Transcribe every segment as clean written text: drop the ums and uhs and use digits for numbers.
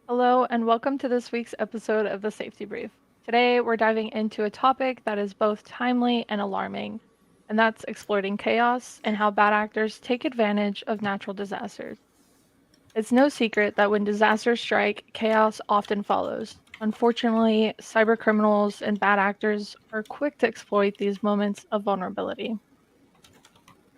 Hello, and welcome to this week's episode of the Safety Brief. Today, we're diving into a topic that is both timely and alarming, and that's exploiting chaos and how bad actors take advantage of natural disasters. It's no secret that when disasters strike, chaos often follows. Unfortunately, cybercriminals and bad actors are quick to exploit these moments of vulnerability.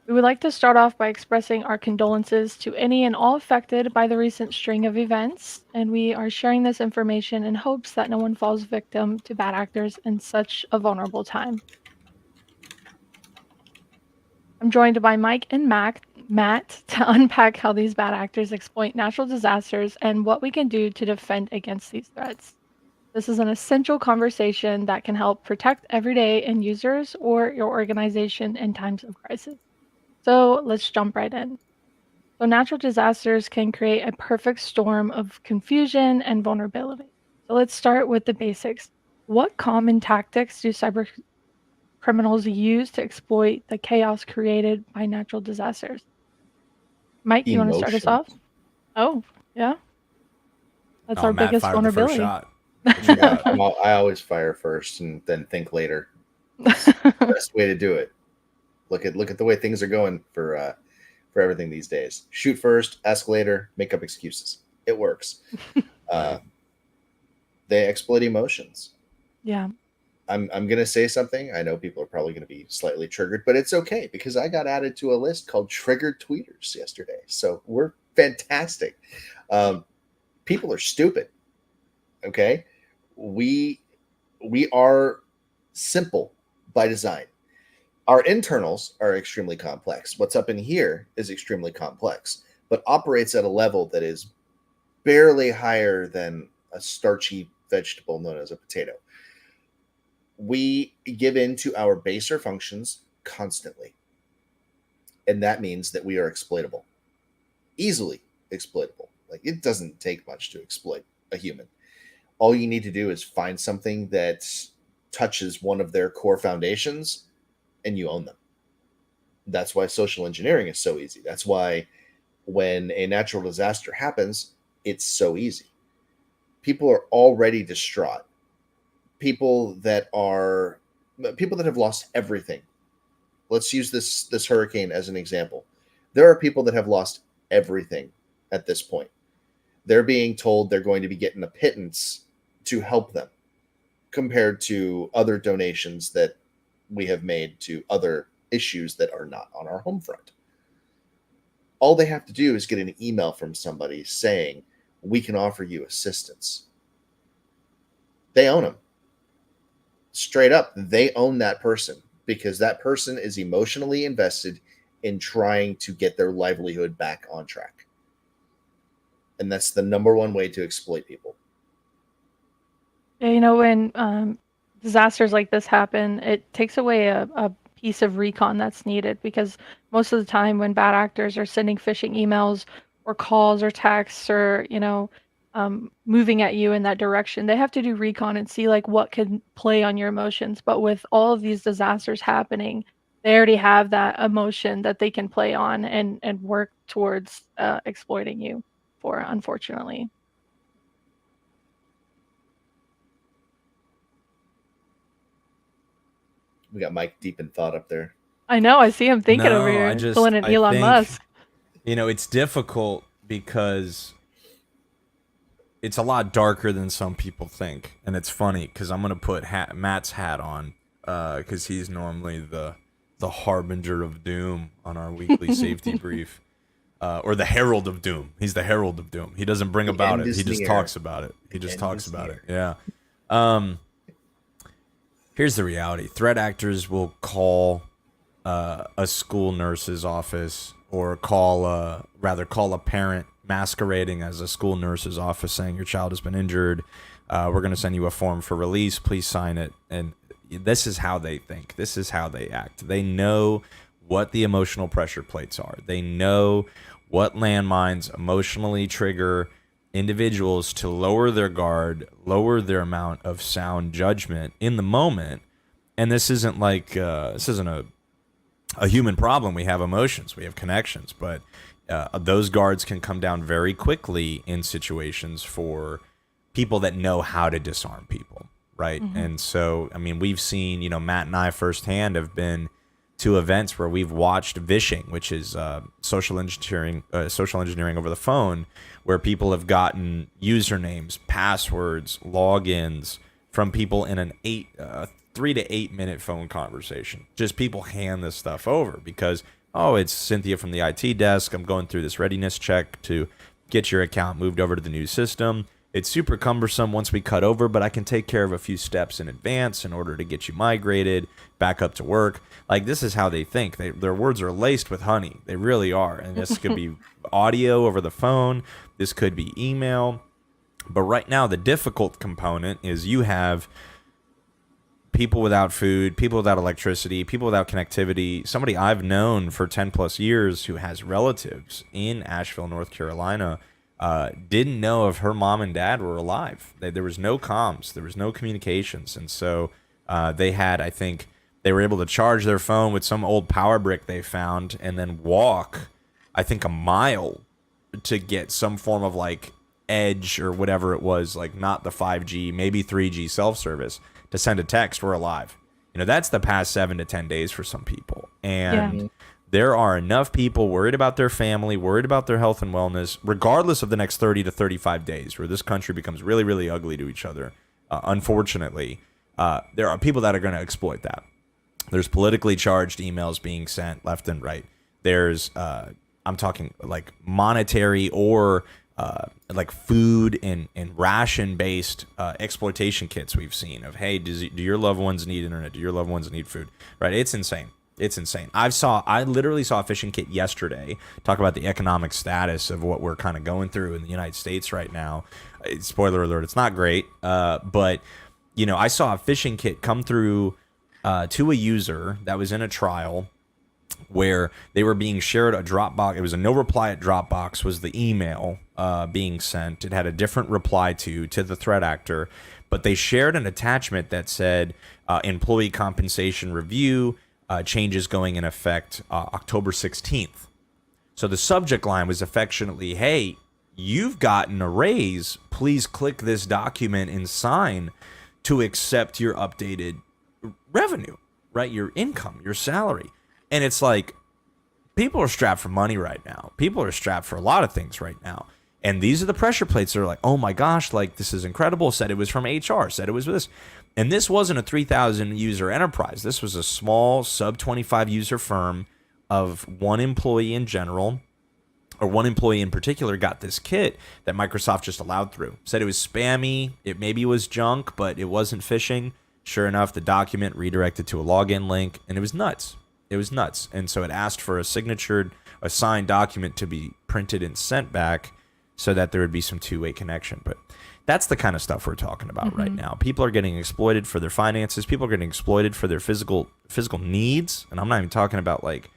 We would like to start off by expressing our condolences to any and all affected by the recent string of events, and we are sharing this information in hopes that no one falls victim to bad actors in such a vulnerable time. I'm joined by Mike and Matt to unpack how these bad actors exploit natural disasters and what we can do to defend against these threats. This is an essential conversation that can help protect everyday end users or your organization in times of crisis. So let's jump right in. So, natural disasters can create a perfect storm of confusion and vulnerability. So, let's start with the basics. What common tactics do cyber criminals use to exploit the chaos created by natural disasters? Mike, you want to start us off? Emotions. Oh, yeah, that's Oh, our Matt biggest fired the first vulnerability. shot. What you Yeah, got? I always fire first and then think later. Best way to do it. Look at the way things are going for everything these days. Shoot first, ask later, make up excuses. It works. Uh, Right. they exploit emotions. Yeah. I'm gonna say something. I know people are probably gonna be slightly triggered, but it's okay because I got added to a list called triggered tweeters yesterday. So we're fantastic. Um, people are stupid. Okay, we we are simple by design. Our internals are extremely complex. What's up in here is extremely complex, but operates at a level that is barely higher than a starchy vegetable known as a potato. We give in to our baser functions constantly, and that means that we are exploitable, easily exploitable. Like it doesn't take much to exploit a human. All you need to do is find something that touches one of their core foundations and you own them. That's why social engineering is so easy. That's why when a natural disaster happens, it's so easy. People are already distraught. People that are people that have lost everything. Let's use this hurricane as an example. There are people that have lost everything at this point. They're being told they're going to be getting a pittance to help them compared to other donations that we have made to other issues that are not on our home front. All they have to do is get an email from somebody saying, we can offer you assistance. They own them. Straight up, they own that person because that person is emotionally invested in trying to get their livelihood back on track. And that's the number one way to exploit people. Yeah, when disasters like this happen, it takes away a piece of recon that's needed because most of the time when bad actors are sending phishing emails or calls or texts or, moving at you in that direction, they have to do recon and see like what can play on your emotions. But with all of these disasters happening, they already have that emotion that they can play on and work towards exploiting you for, unfortunately. We got Mike deep in thought up there. I know, I see him thinking over No, here, pulling an I Elon think, Musk. it's difficult because it's a lot darker than some people think. And it's funny because I'm going to put Matt's hat on because he's normally the harbinger of doom on our weekly safety brief. Or the herald of doom. He's the herald of doom. He doesn't bring The about end it. He is just near. talks about it. He The just end talks is about it. near. Yeah. Um, Here's the reality. Threat actors will call a school nurse's office or call a parent masquerading as a school nurse's office saying your child has been injured. We're going to send you a form for release. Please sign it. And this is how they think. This is how they act. They know what the emotional pressure plates are. They know what landmines emotionally trigger individuals to lower their guard, lower their amount of sound judgment in the moment. And this isn't like this isn't a human problem. We have emotions, we have connections, but those guards can come down very quickly in situations for people that know how to disarm people, right? And so, I mean, we've seen, Matt and I firsthand have been to events where we've watched vishing, which is social engineering over the phone, where people have gotten usernames, passwords, logins from people in an 3 to 8 minute phone conversation. Just people hand this stuff over because, oh, it's Cynthia from the IT desk. I'm going through this readiness check to get your account moved over to the new system. It's super cumbersome once we cut over, but I can take care of a few steps in advance in order to get you migrated back up to work. Like, this is how they think. Their words are laced with honey. They really are. And this could be audio over the phone. This could be email. But right now, the difficult component is you have people without food, people without electricity, people without connectivity. Somebody I've known for 10 plus years who has relatives in Asheville, North Carolina, didn't know if her mom and dad were alive. There was no comms, there was no communications. And so they had, I think, they were able to charge their phone with some old power brick they found and then walk, I think, a mile to get some form of like edge or whatever it was, like not the 5G, maybe 3G self-service to send a text, we're alive. That's the past 7 to 10 days for some people. And there are enough people worried about their family, worried about their health and wellness, regardless of the next 30 to 35 days where this country becomes really, really ugly to each other. Unfortunately, there are people that are going to exploit that. There's politically charged emails being sent left and right. There's, I'm talking like monetary or like food and ration-based exploitation kits we've seen of, hey, do your loved ones need internet? Do your loved ones need food? Right? It's insane. It's insane. I literally saw a phishing kit yesterday talk about the economic status of what we're kind of going through in the United States right now. Spoiler alert, it's not great. But, I saw a phishing kit come through to a user that was in a trial where they were being shared a Dropbox. It was a no reply at Dropbox was the email being sent. It had a different reply to the threat actor, but they shared an attachment that said employee compensation review, changes going in effect October 16th. So the subject line was affectionately, hey, you've gotten a raise. Please click this document and sign to accept your updated revenue, right? Your income, your salary. And it's like, people are strapped for money right now. People are strapped for a lot of things right now. And these are the pressure plates that are like, oh my gosh, like this is incredible. Said it was from HR, said it was this. And this wasn't a 3,000 user enterprise. This was a small sub 25 user firm of one employee in general, or one employee in particular got this kit that Microsoft just allowed through. Said it was spammy. It maybe was junk, but it wasn't phishing. Sure enough, the document redirected to a login link, and it was nuts. It was nuts. And so it asked for a signed document to be printed and sent back so that there would be some two-way connection. But that's the kind of stuff we're talking about right now. People are getting exploited for their finances. People are getting exploited for their physical needs. And I'm not even talking about like,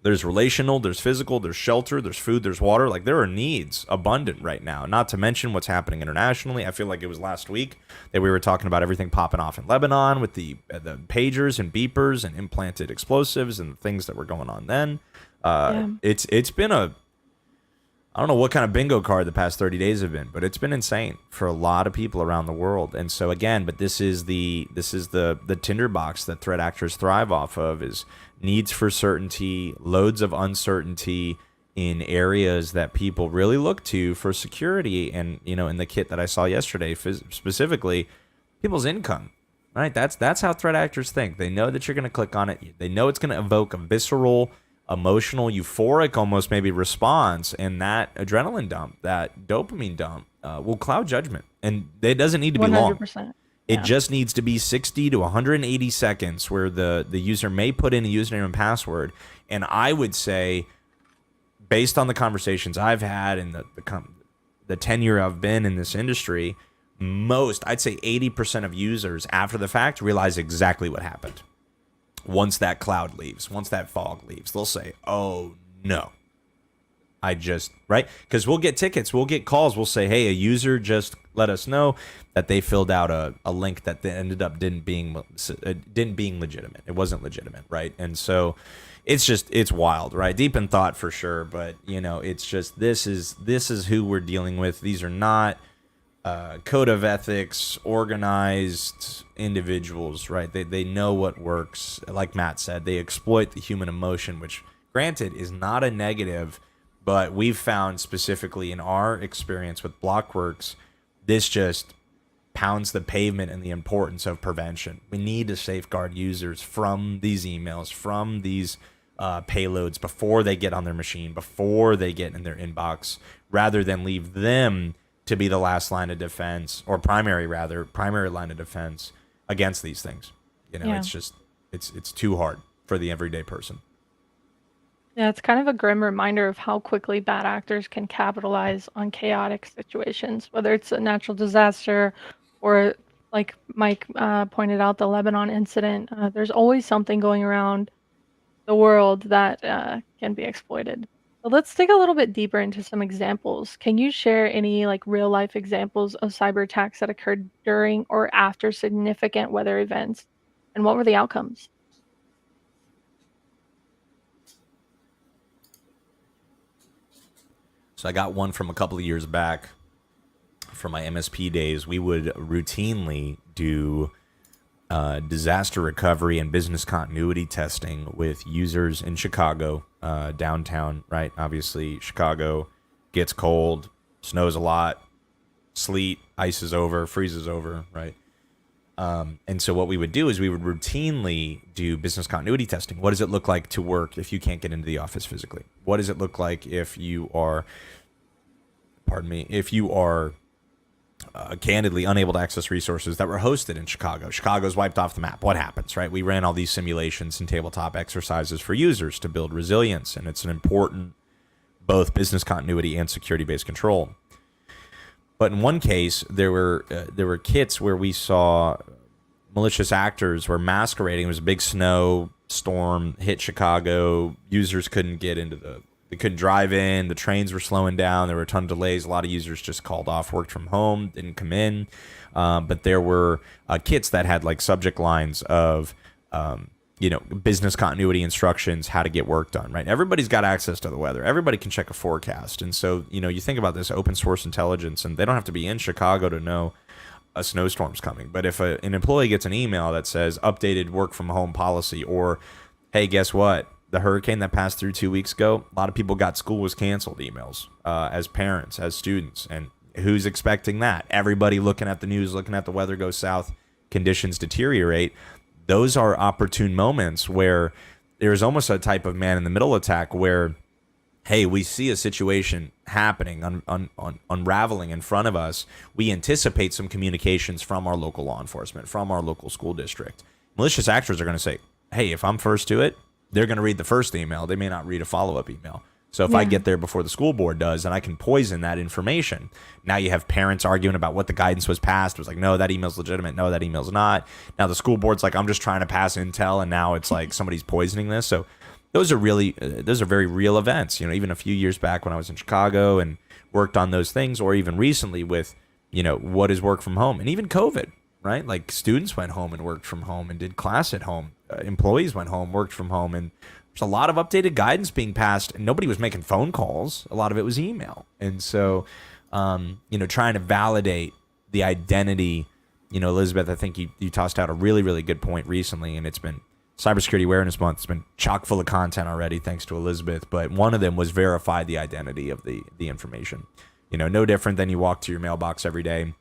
there's relational, there's physical, there's shelter, there's food, there's water. Like there are needs abundant right now, not to mention what's happening internationally. I feel like it was last week that we were talking about everything popping off in Lebanon with the pagers and beepers and implanted explosives and things that were going on then. It's been I don't know what kind of bingo card the past 30 days have been, but it's been insane for a lot of people around the world. And so again, but this is the tinderbox that threat actors thrive off of, is needs for certainty, loads of uncertainty in areas that people really look to for security. And, in the kit that I saw yesterday, specifically people's income, right? That's how threat actors think. They know that you're going to click on it. They know it's going to evoke a visceral, emotional, euphoric almost maybe response, and that adrenaline dump, that dopamine dump will cloud judgment. And it doesn't need to be 100%. Long. It just needs to be 60 to 180 seconds where the user may put in a username and password. And I would say, based on the conversations I've had and the tenure I've been in this industry, I'd say 80% of users after the fact realize exactly what happened. Once that cloud leaves, once that fog leaves, they'll say, oh no, right? Because we'll get tickets, we'll get calls, we'll say, hey, a user just let us know that they filled out a link that ended up didn't being legitimate. It wasn't legitimate, right? And so it's wild, right? Deep in thought for sure, but it's just this is who we're dealing with. These are not code of ethics, organized individuals, right? They know what works. Like Matt said, they exploit the human emotion, which, granted, is not a negative, but we've found specifically in our experience with BLOKWORX, this just pounds the pavement in the importance of prevention. We need to safeguard users from these emails, from these payloads before they get on their machine, before they get in their inbox, rather than leave them to be the last line of defense, or primary line of defense against these things. It's just it's too hard for the everyday person. Yeah, it's kind of a grim reminder of how quickly bad actors can capitalize on chaotic situations, whether it's a natural disaster or, like Mike pointed out, the Lebanon incident. There's always something going around the world that can be exploited. So let's dig a little bit deeper into some examples. Can you share any like real life examples of cyber attacks that occurred during or after significant weather events, and what were the outcomes? So I got one from a couple of years back from my MSP days. We would routinely do disaster recovery and business continuity testing with users in Chicago, downtown, right? Obviously, Chicago gets cold, snows a lot, sleet, ices over, freezes over, right? And so what we would do is we would routinely do business continuity testing. What does it look like to work if you can't get into the office physically? What does it look like if you are, candidly unable to access resources that were hosted in Chicago? Chicago's wiped off the map. What happens, right? We ran all these simulations and tabletop exercises for users to build resilience, and it's an important both business continuity and security-based control. But in one case, there were kits where we saw malicious actors were masquerading. It was a big snow storm hit Chicago. Users couldn't get they couldn't drive in. The trains were slowing down. There were a ton of delays. A lot of users just called off, worked from home, didn't come in. But there were kits that had like subject lines of business continuity instructions, how to get work done, right? Everybody's got access to the weather. Everybody can check a forecast. And so, you think about this open source intelligence, and they don't have to be in Chicago to know a snowstorm's coming. But if an employee gets an email that says updated work from home policy, or, hey, guess what? The hurricane that passed through 2 weeks ago, a lot of people got school was canceled emails as parents, as students. And who's expecting that? Everybody looking at the news, looking at the weather go south, conditions deteriorate. Those are opportune moments where there's almost a type of man in the middle attack where, hey, we see a situation happening, unraveling in front of us. We anticipate some communications from our local law enforcement, from our local school district. Malicious actors are going to say, hey, if I'm first to it, they're going to read the first email. They may not read a follow-up email. So if I get there before the school board does, and I can poison that information. Now you have parents arguing about what the guidance was passed. It was like, no, that email's legitimate. No, that email's not. Now the school board's like, I'm just trying to pass intel, and now it's like somebody's poisoning this. So those are very real events. Even a few years back when I was in Chicago and worked on those things, or even recently with, what is work from home, and even COVID, right? Like students went home and worked from home and did class at home. Employees went home, worked from home, and there's a lot of updated guidance being passed, and nobody was making phone calls. A lot of it was email. And so, trying to validate the identity, Elizabeth, I think you tossed out a really, really good point recently, and it's been Cybersecurity Awareness Month. It's been chock full of content already, thanks to Elizabeth. But one of them was verify the identity of the information. No different than you walk to your mailbox every day.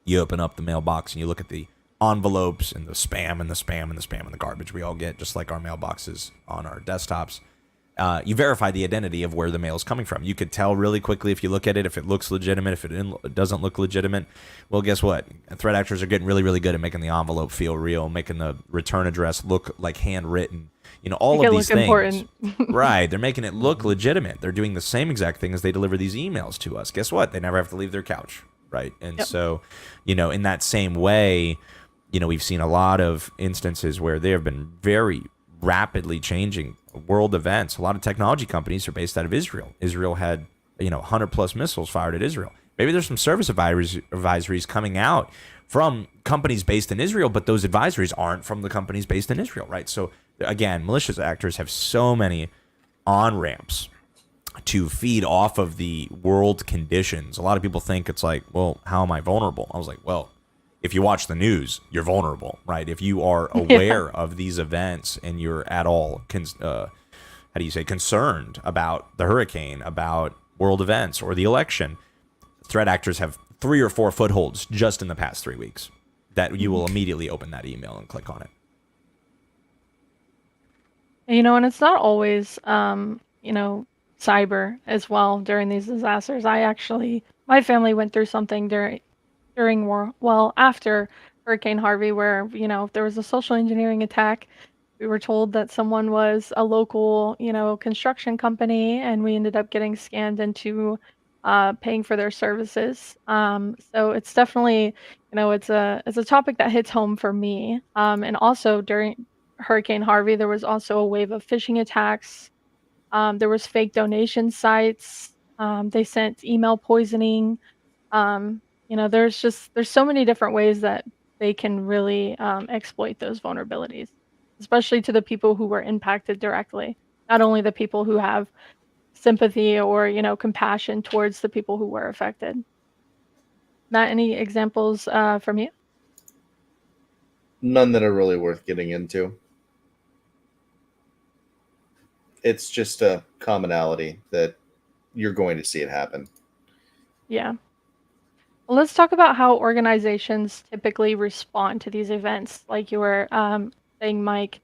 You open up the mailbox and you look at the envelopes and the spam and the spam and the spam and the garbage we all get, just like our mailboxes on our desktops. You verify the identity of where the mail is coming from. You could tell really quickly if you look at it, if it looks legitimate, if it doesn't look legitimate. Well, guess what? Threat actors are getting really, really good at making the envelope feel real, making the return address look like handwritten. All of these things. Important. Right. They're making it look legitimate. They're doing the same exact thing as they deliver these emails to us. Guess what? They never have to leave their couch. Right. And so, in that same way, we've seen a lot of instances where there have been very rapidly changing world events. A lot of technology companies are based out of Israel. Israel had, 100 plus missiles fired at Israel. Maybe there's some service advisories coming out from companies based in Israel, but those advisories aren't from the companies based in Israel, right? So again, malicious actors have so many on ramps to feed off of the world conditions. A lot of people think it's like, well, how am I vulnerable? I was like, well, if you watch the news, you're vulnerable, right? If you are Yeah. aware of these events and you're at all, how do you say, concerned about the hurricane, about world events or the election, threat actors have 3 or 4 footholds just in the past 3 weeks that you will Mhm. immediately open that email and click on it. And it's not always, cyber as well during these disasters. My family went through something during after Hurricane Harvey, where, there was a social engineering attack. We were told that someone was a local, construction company, and we ended up getting scammed into paying for their services. So it's definitely, it's a topic that hits home for me. And also during Hurricane Harvey, there was also a wave of phishing attacks. There was fake donation sites. They sent email poisoning. There's so many different ways that they can really exploit those vulnerabilities, especially to the people who were impacted directly, not only the people who have sympathy or, compassion towards the people who were affected. Not any examples from you? None that are really worth getting into. It's just a commonality that you're going to see it happen. Yeah. Well, let's talk about how organizations typically respond to these events, like you were saying, Mike,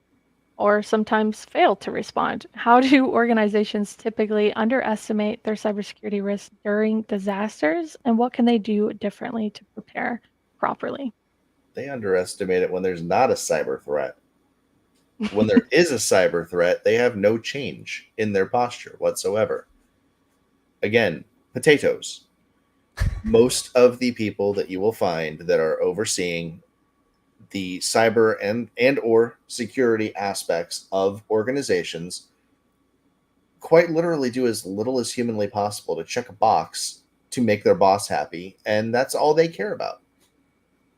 or sometimes fail to respond. How do organizations typically underestimate their cybersecurity risks during disasters, and what can they do differently to prepare properly? They underestimate it when there's not a cyber threat. When there is a cyber threat, they have no change in their posture whatsoever. Again, potatoes. Most of the people that you will find that are overseeing the cyber and or security aspects of organizations quite literally do as little as humanly possible to check a box to make their boss happy, and that's all they care about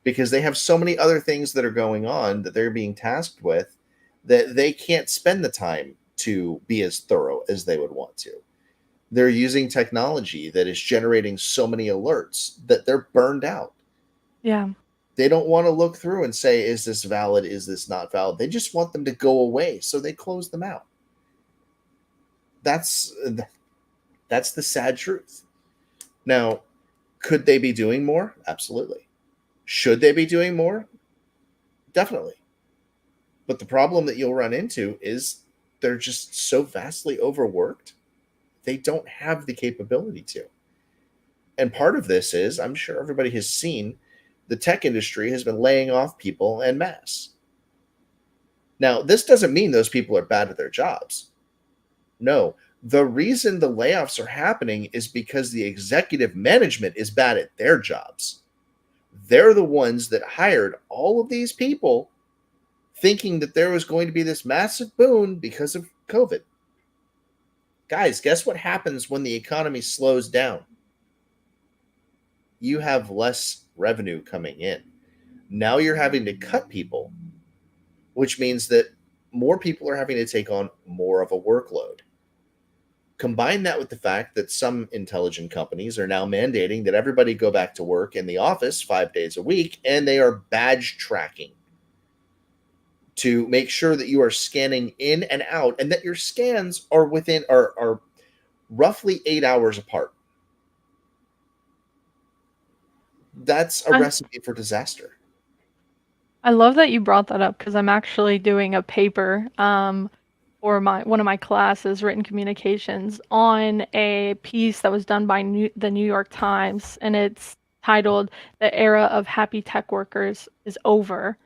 because they have so many other things that are going on that they're being tasked with that they can't spend the time to be as thorough as they would want to. They're using technology that is generating so many alerts that they're burned out. Yeah. They don't want to look through and say, is this valid? Is this not valid? They just want them to go away. So they close them out. That's that's the sad truth. Now, could they be doing more? Absolutely. Should they be doing more? Definitely. But the problem that you'll run into is they're just so vastly overworked, they don't have the capability to. And part of this is, I'm sure everybody has seen, the tech industry has been laying off people en masse. Now, this doesn't mean those people are bad at their jobs. No, the reason the layoffs are happening is because the executive management is bad at their jobs. They're the ones that hired all of these people thinking that there was going to be this massive boon because of COVID. Guys, guess what happens when the economy slows down? You have less revenue coming in. Now you're having to cut people, which means that more people are having to take on more of a workload. Combine that with the fact that some intelligent companies are now mandating that everybody go back to work in the office 5 days a week, and they are badge tracking to make sure that you are scanning in and out and that your scans are are roughly 8 hours apart. That's a I, recipe for disaster. I love that you brought that up because I'm actually doing a paper for my one of my classes, written communications, on a piece that was done by the New York Times, and it's titled "The Era of Happy Tech Workers is Over."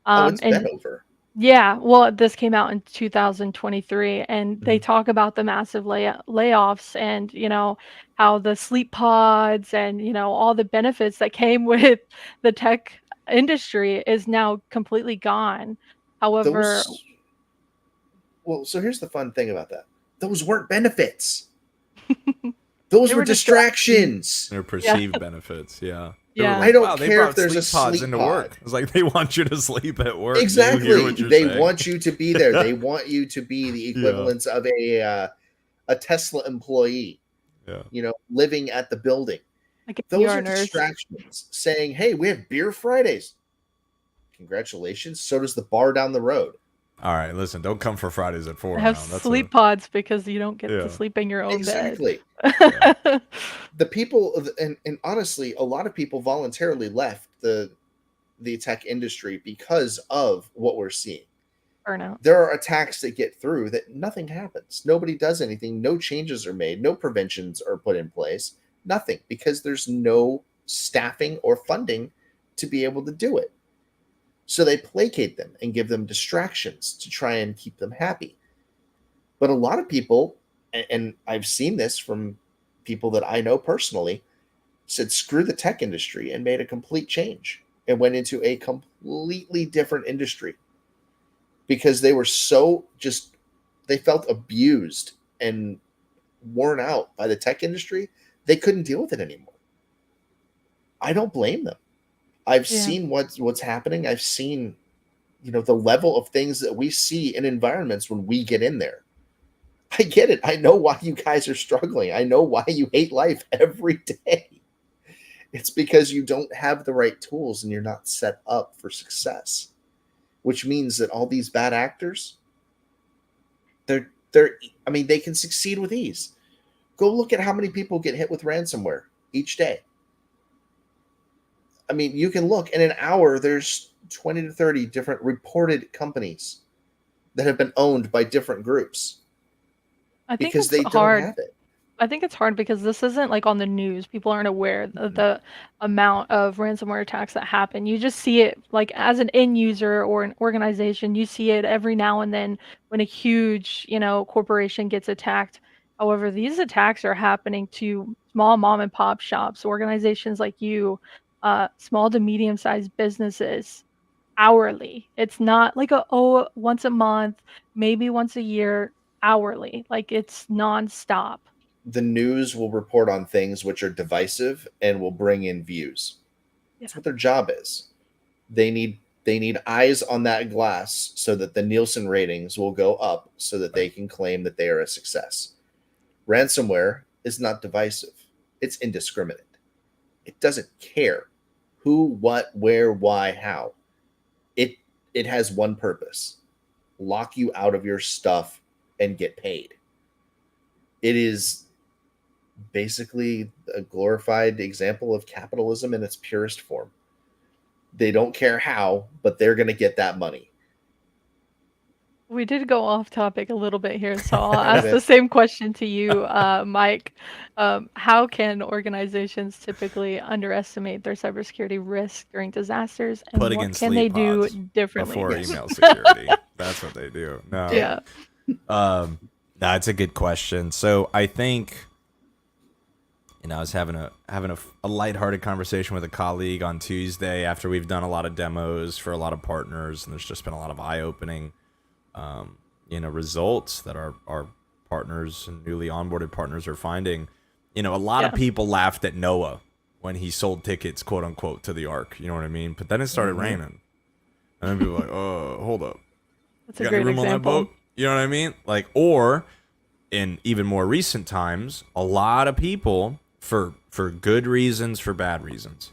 Oh, it's been And over. yeah, well, this came out in 2023, and they Mhm. talk about the massive layoffs and, how the sleep pods and, all the benefits that came with the tech industry is now completely gone. However, Those, well, so here's the fun thing about that. Those weren't benefits. Those they were were distractions. distractions. Their Yeah. perceived benefits, yeah. Yeah. I don't Wow, they care if brought there's a sleep pods sleep into pod. work. It's like they want you to sleep at work. Do you hear Exactly. what you're They saying? want you to be there. They want you to be the Yeah. equivalent of a Tesla employee, Yeah. living at the building. Like a Those PR are nurse. distractions. Saying, "Hey, we have beer Fridays." Congratulations. So does the bar down the road. All right, listen, don't come for Fridays at 4 I have now. sleep pods because you don't get to Yeah. sleep in your own bed. Exactly. Yeah. The people, and honestly, a lot of people voluntarily left the tech industry because of what we're seeing. Burnout. There are attacks that get through that nothing happens. Nobody does anything. No changes are made. No preventions are put in place. Nothing, because there's no staffing or funding to be able to do it. So they placate them and give them distractions to try and keep them happy. But a lot of people, and I've seen this from people that I know personally, said screw the tech industry and made a complete change and went into a completely different industry because they were so they felt abused and worn out by the tech industry. They couldn't deal with it anymore. I don't blame them. I've Yeah. seen what's happening. I've seen, the level of things that we see in environments when we get in there. I get it. I know why you guys are struggling. I know why you hate life every day. It's because you don't have the right tools and you're not set up for success, which means that all these bad actors, they can succeed with ease. Go look at how many people get hit with ransomware each day. I mean, you can look in an hour, there's 20 to 30 different reported companies that have been owned by different groups I think because it's they don't hard. have it. I think it's hard because this isn't like on the news. People aren't aware of the amount of ransomware attacks that happen. You just see it like as an end user or an organization, you see it every now and then when a huge, corporation gets attacked. However, these attacks are happening to small mom and pop shops, organizations like you, small to medium sized businesses hourly. It's not like once a month, maybe once a year, hourly. Like it's nonstop. The news will report on things which are divisive and will bring in views. Yeah. That's what their job is. They need eyes on that glass so that the Nielsen ratings will go up so that they can claim that they are a success. Ransomware is not divisive. It's indiscriminate. It doesn't care who, what, where, why, how. It has one purpose: lock you out of your stuff and get paid. It is basically a glorified example of capitalism in its purest form. They don't care how, but they're going to get that money. We did go off topic a little bit here, so I'll Kind of ask the it. same question to you, Mike. How can organizations typically underestimate their cybersecurity risk during disasters, and Putting what in can they sleep do pods differently? before Yes. email security. That's what they do. No. Yeah. That's a good question. So I think, I was having a lighthearted conversation with a colleague on Tuesday after we've done a lot of demos for a lot of partners, and there's just been a lot of eye-opening, results that our partners and newly onboarded partners are finding. A lot of people laughed at Noah when he sold tickets, quote unquote, to the Ark. You know what I mean? But then it started raining, and then people were like, "Oh, hold up, That's you a got any great room on that example. boat?" You know what I mean? Like, or in even more recent times, a lot of people, for good reasons, for bad reasons,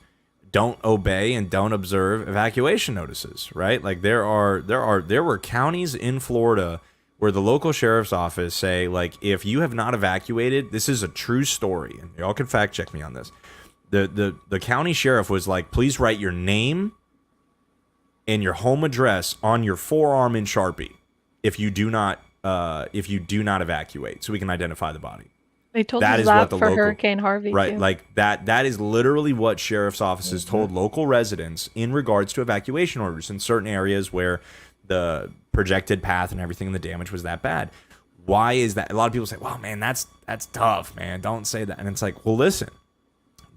don't obey and don't observe evacuation notices, right? Like there were counties in Florida where the local sheriff's office say, like, if you have not evacuated, this is a true story, and y'all can fact check me on this. The county sheriff was like, please write your name and your home address on your forearm in Sharpie if you do not evacuate, so we can identify the body. They told That us is that what the for local- Hurricane Harvey Right, too. like that is literally what sheriff's offices told local residents in regards to evacuation orders in certain areas where the projected path and everything and the damage was that bad. Why is that? A lot of people say, "Well, man, that's tough, man. Don't say that." And it's like, well, listen,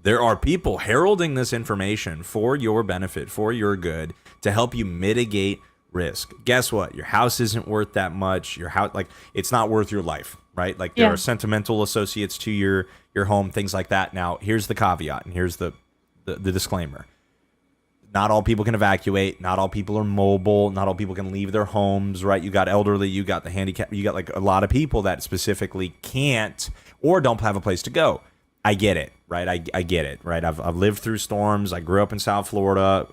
there are people heralding this information for your benefit, for your good, to help you mitigate risk. Guess what? Your house isn't worth that much. Your house, like, it's not worth your life, right? Like, there are sentimental associates to your home, things like that. Now, here's the caveat, and here's the the disclaimer. Not all people can evacuate. Not all people are mobile. Not all people can leave their homes, right? You got elderly, you got the handicapped, you got like a lot of people that specifically can't or don't have a place to go. I get it, right? I get it, right? I've lived through storms. I grew up in South Florida,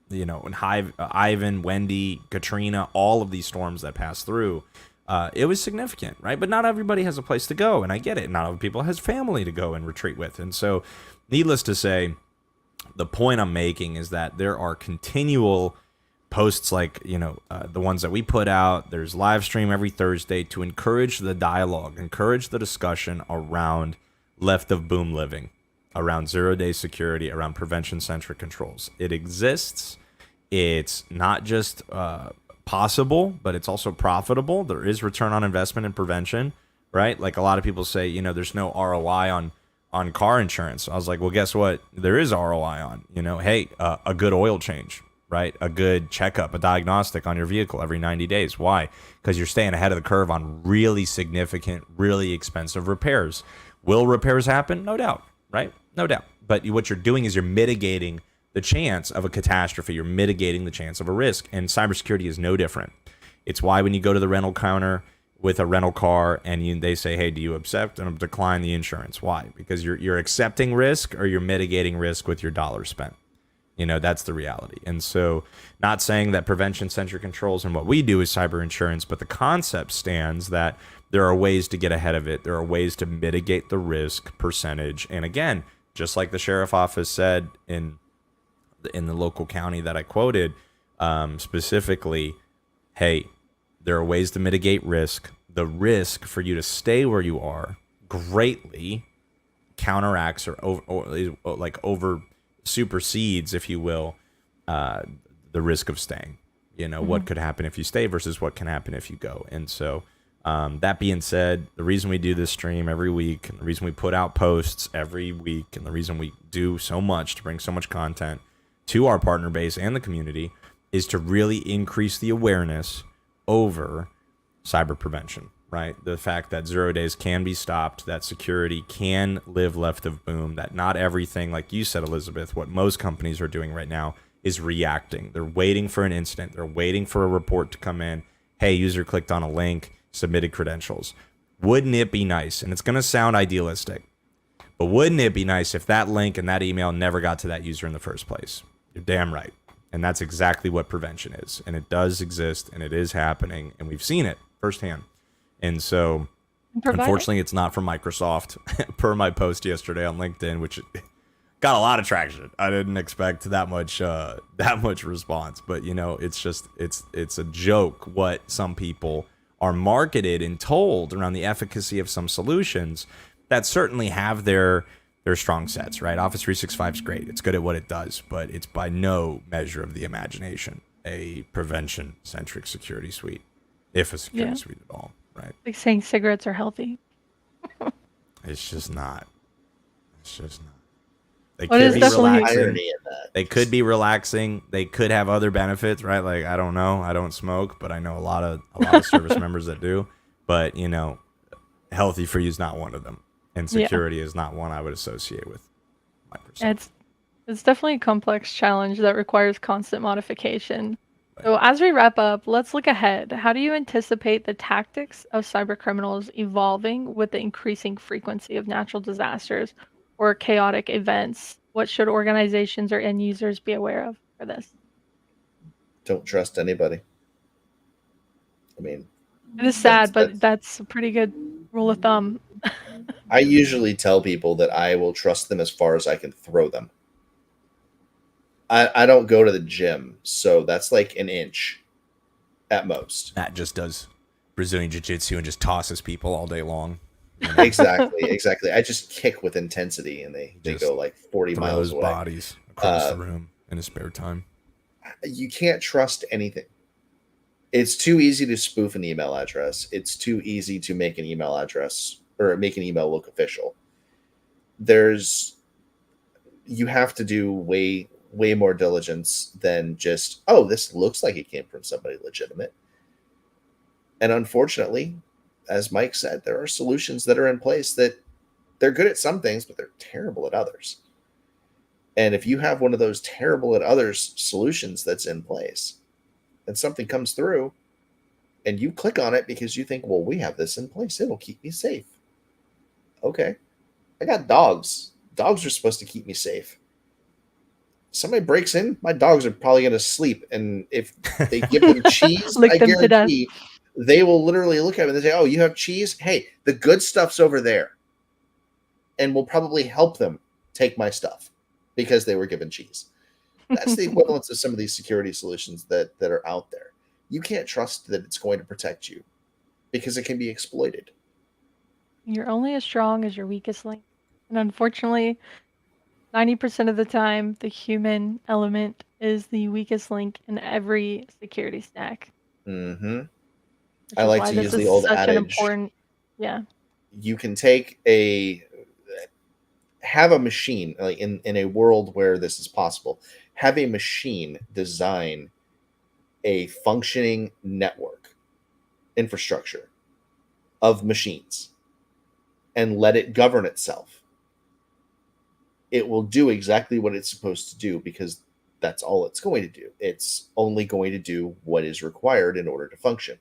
in Ivan, Wendy, Katrina, all of these storms that passed through. It was significant, right? But not everybody has a place to go, and I get it. Not every people has family to go and retreat with. And so, needless to say, the point I'm making is that there are continual posts like, the ones that we put out. There's live stream every Thursday to encourage the dialogue, encourage the discussion around left of boom living, around 0-day security, around prevention-centric controls. It exists. It's not just possible, but it's also profitable. There is return on investment in prevention, right? Like a lot of people say, there's no ROI on car insurance. I was like, well, guess what? There is ROI on, hey, a good oil change, right? A good checkup, a diagnostic on your vehicle every 90 days. Why? Because you're staying ahead of the curve on really significant, really expensive repairs. Will repairs happen? No doubt, right? No doubt. But what you're doing is you're mitigating the chance of a catastrophe. You're mitigating the chance of a risk. And cybersecurity is no different. It's why when you go to the rental counter with a rental car and they say, hey, do you accept and decline the insurance? Why? Because you're accepting risk or you're mitigating risk with your dollars spent. That's the reality. And so not saying that prevention-centric controls and what we do is cyber insurance, but the concept stands that there are ways to get ahead of it. There are ways to mitigate the risk percentage. And again, just like the sheriff office said in the local county that I quoted, specifically, hey, there are ways to mitigate risk. The risk for you to stay where you are greatly counteracts or over supersedes, if you will, the risk of staying. What could happen if you stay versus what can happen if you go. And so that being said, the reason we do this stream every week, and the reason we put out posts every week, and the reason we do so much to bring so much content to our partner base and the community is to really increase the awareness over cyber prevention, right? The fact that 0 days can be stopped, that security can live left of boom, that not everything, like you said, Elizabeth, what most companies are doing right now is reacting. They're waiting for an incident. They're waiting for a report to come in. Hey, user clicked on a link, submitted credentials. Wouldn't it be nice? And it's going to sound idealistic, but wouldn't it be nice if that link and that email never got to that user in the first place? You're damn right. And that's exactly what prevention is. And it does exist and it is happening. And we've seen it firsthand. And so, unfortunately, it's not from Microsoft, per my post yesterday on LinkedIn, which got a lot of traction. I didn't expect that much response. But, it's a joke what some people are marketed and told around the efficacy of some solutions that certainly have their strong sets, right? Office 365 is great. It's good at what it does, but it's by no measure of the imagination a prevention-centric security suite, if a security suite at all, right? Like saying cigarettes are healthy. It's just not. They Well, could be relaxing. irony in that. They could be relaxing. They could have other benefits, right? Like, I don't know. I don't smoke, but I know a lot of service members that do. But, healthy for you is not one of them. And security is not one I would associate with Microsoft. It's definitely a complex challenge that requires constant modification. So as we wrap up, let's look ahead. How do you anticipate the tactics of cyber criminals evolving with the increasing frequency of natural disasters or chaotic events? What should organizations or end users be aware of for this? Don't trust anybody. I mean, It is sad, but that's a pretty good rule of thumb. I usually tell people that I will trust them as far as I can throw them. I don't go to the gym, so that's like an inch at most. Matt just does Brazilian Jiu-Jitsu and just tosses people all day long. Exactly. I just kick with intensity, and they go like 40 miles away. Bodies across the room in his spare time. You can't trust anything. It's too easy to spoof an email address. It's too easy to make an email address or make an email look official. You have to do way more diligence than just, oh, this looks like it came from somebody legitimate. And unfortunately, as Mike said, there are solutions that are in place that they're good at some things, but they're terrible at others. And if you have one of those terrible and others solutions that's in place, and something comes through and you click on it because you think, well, we have this in place, it'll keep me safe. Okay. I got dogs. Dogs are supposed to keep me safe. Somebody breaks in, my dogs are probably going to sleep. And if they give them cheese, Lick I them to death. guarantee they will literally look at it and they say, oh, you have cheese? Hey, the good stuff's over there. And will probably help them take my stuff because they were given cheese. That's the equivalence of some of these security solutions that are out there. You can't trust that it's going to protect you because it can be exploited. You're only as strong as your weakest link. And unfortunately, 90% of the time, the human element is the weakest link in every security stack. Mm-hmm. Which I is like why to this use the is old such an adage. important, yeah. You can have a machine, like in a world where this is possible, have a machine design a functioning network infrastructure of machines and let it govern itself. It will do exactly what it's supposed to do because that's all it's going to do. It's only going to do what is required in order to function.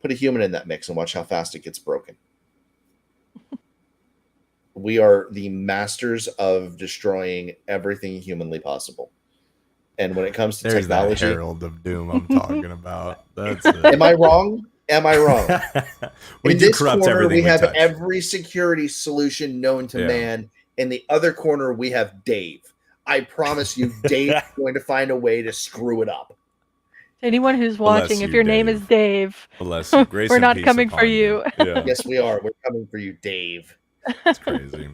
Put a human in that mix and watch how fast it gets broken. We are the masters of destroying everything humanly possible. And when it comes to There's technology, that herald of doom I'm talking about. That's am I wrong? Am I wrong? We In do this corrupt corner, everything we have touch. every security solution known to Yeah. man. In the other corner, we have Dave. I promise you, Dave is going to find a way to screw it up. To anyone who's Bless watching, if you, your name is Dave, Bless you. Grace we're and not peace coming for upon you. Yeah. Yes, we are. We're coming for you, Dave. It's crazy.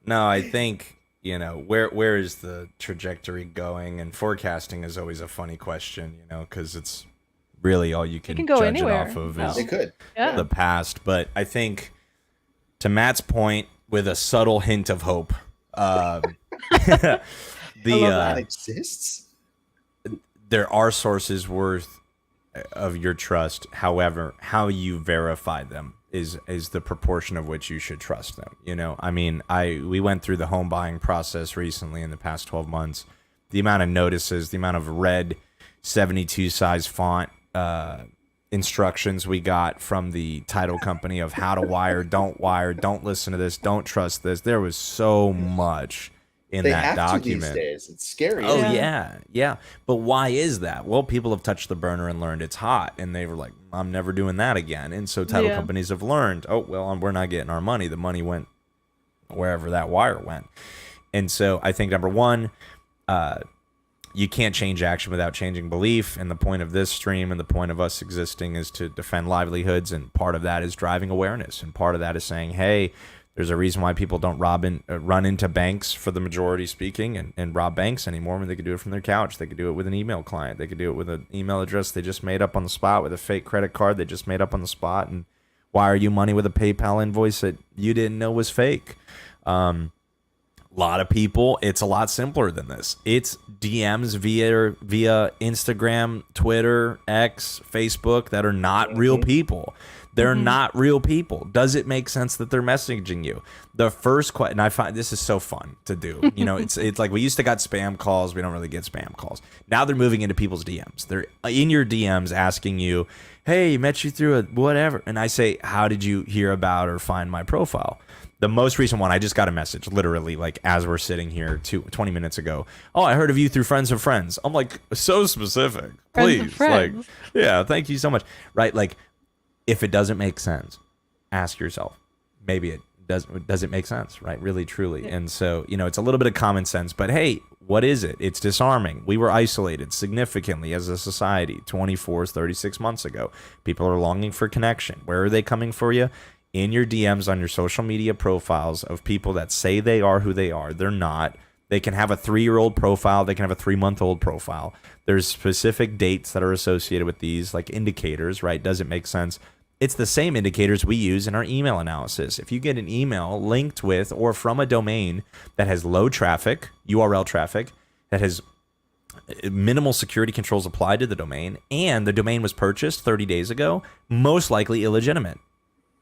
No, I think, where is the trajectory going? And forecasting is always a funny question, because it's really all you can can go judge anywhere, it off of no. is It could. Yeah. the past. But I think, to Matt's point, with a subtle hint of hope, I love That that. exists? there are sources worth of your trust. However, how you verify them is the proportion of which you should trust them. I mean, we went through the home buying process recently in the past 12 months. The amount of notices, the amount of red 72 size font instructions we got from the title company of how to wire, don't listen to this, don't trust this. There was so much in They that have document. to these days. It's scary. Oh, isn't it? yeah. But why is that? Well, people have touched the burner and learned it's hot, and they were like, I'm never doing that again. And so title companies have learned, oh, well, we're not getting our money. The money went wherever that wire went. And so I think, number one, you can't change action without changing belief. And the point of this stream and the point of us existing is to defend livelihoods. And part of that is driving awareness. And part of that is saying, hey, there's a reason why people don't run into banks, for the majority speaking, and rob banks anymore. I mean, they could do it from their couch. They could do it with an email client. They could do it with an email address they just made up on the spot, with a fake credit card they just made up on the spot, and wire you money with a PayPal invoice that you didn't know was fake. A lot of people, it's a lot simpler than this. It's DMs via Instagram, Twitter, X, Facebook that are not real people. They're not real people. Does it make sense that they're messaging you? The first question, and I find this is so fun to do. It's like we used to got spam calls. We don't really get spam calls. Now they're moving into people's DMs. They're in your DMs asking you, hey, met you through a whatever. And I say, how did you hear about or find my profile? The most recent one, I just got a message, literally, like as we're sitting here 20 minutes ago. Oh, I heard of you through friends of friends. I'm like, so specific. Please. Friends. Yeah, thank you so much. Right? Like, if it doesn't make sense, ask yourself, maybe it does it make sense, right? Really, truly. And so, it's a little bit of common sense, but hey, what is it? It's disarming. We were isolated significantly as a society 24, 36 months ago. People are longing for connection. Where are they coming for you? In your DMs on your social media profiles of people that say they are who they are. They're not. They can have a 3-year-old profile. They can have a 3-month-old profile. There's specific dates that are associated with these, like indicators, right? Does it make sense? It's the same indicators we use in our email analysis. If you get an email linked with or from a domain that has low traffic, URL traffic, that has minimal security controls applied to the domain, and the domain was purchased 30 days ago, most likely illegitimate.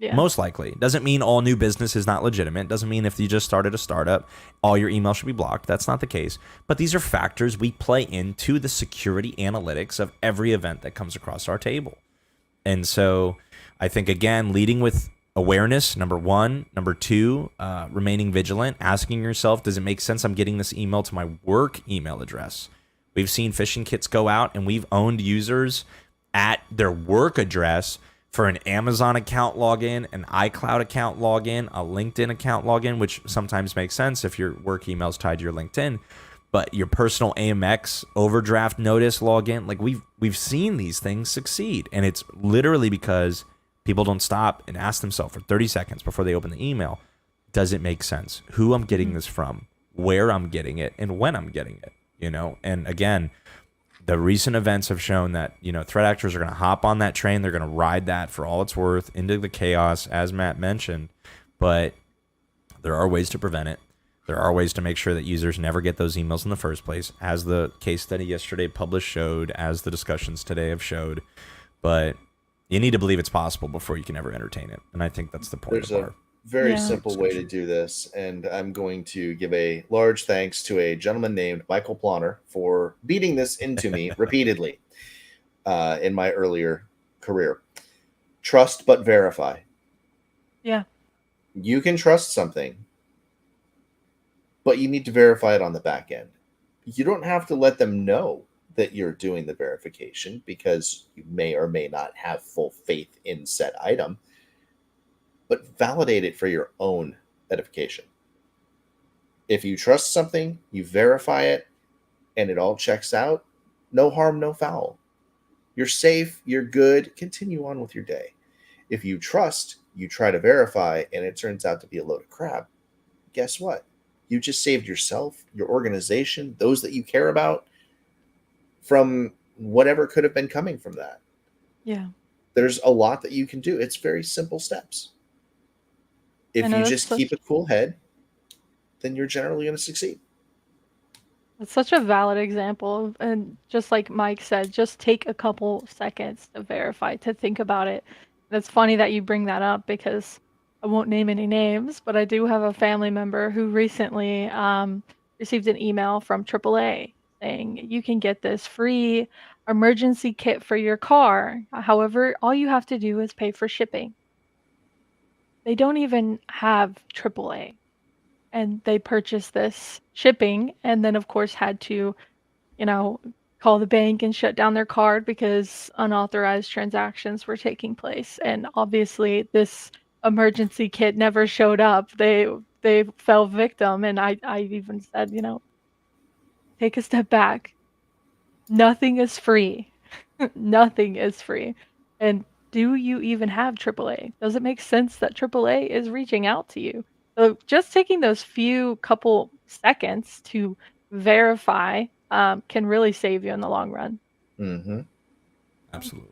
Yeah. Most likely. Doesn't mean all new business is not legitimate. Doesn't mean if you just started a startup, all your email should be blocked. That's not the case. But these are factors we play into the security analytics of every event that comes across our table. And so I think, again, leading with awareness, number one. Number two, remaining vigilant, asking yourself, does it make sense I'm getting this email to my work email address? We've seen phishing kits go out, and we've owned users at their work address for an Amazon account login, an iCloud account login, a LinkedIn account login, which sometimes makes sense if your work email is tied to your LinkedIn. But your personal AMX overdraft notice login, like we've seen these things succeed. And it's literally because people don't stop and ask themselves for 30 seconds before they open the email, does it make sense? Who I'm getting this from, where I'm getting it, and when I'm getting it, And again, the recent events have shown that, threat actors are going to hop on that train. They're going to ride that for all it's worth into the chaos, as Matt mentioned. But there are ways to prevent it. There are ways to make sure that users never get those emails in the first place, as the case study yesterday published showed, as the discussions today have showed. But you need to believe it's possible before you can ever entertain it. And I think that's the point There's of a our very Yeah. simple way to do this, and I'm going to give a large thanks to a gentleman named Michael Plonner for beating this into me repeatedly in my earlier career. Trust but verify. Yeah. You can trust something, but you need to verify it on the back end. You don't have to let them know that you're doing the verification because you may or may not have full faith in said item, but validate it for your own edification. If you trust something, you verify it, and it all checks out, no harm, no foul. You're safe, you're good, continue on with your day. If you trust, you try to verify, and it turns out to be a load of crap, guess what? You just saved yourself, your organization, those that you care about from whatever could have been coming from that. Yeah. There's a lot that you can do. It's very simple steps. I If know you that's just keep a cool head, then you're generally going to succeed. That's such a valid example. And just like Mike said, just take a couple seconds to verify, to think about it. And it's funny that you bring that up because I won't name any names, but I do have a family member who recently received an email from AAA saying you can get this free emergency kit for your car. However, all you have to do is pay for shipping. They don't even have AAA. And they purchased this shipping and then, of course, had to you know, call the bank and shut down their card because unauthorized transactions were taking place. And obviously, this emergency kit never showed up. They fell victim, and I even said, take a step back. Nothing is free. Nothing is free. And do you even have AAA? Does it make sense that AAA is reaching out to you? So just taking those few couple seconds to verify can really save you in the long run. Mm-hmm. absolutely.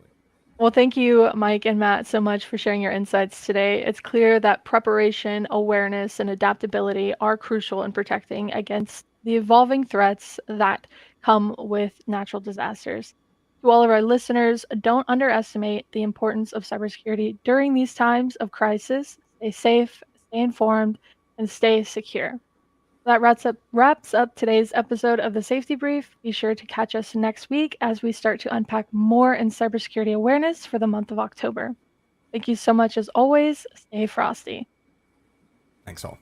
Well, thank you, Mike and Matt, so much for sharing your insights today. It's clear that preparation, awareness, and adaptability are crucial in protecting against the evolving threats that come with natural disasters. To all of our listeners, don't underestimate the importance of cybersecurity during these times of crisis. Stay safe, stay informed, and stay secure. That wraps up today's episode of the Safety Brief. Be sure to catch us next week as we start to unpack more in cybersecurity awareness for the month of October. Thank you so much as always. Stay frosty. Thanks all.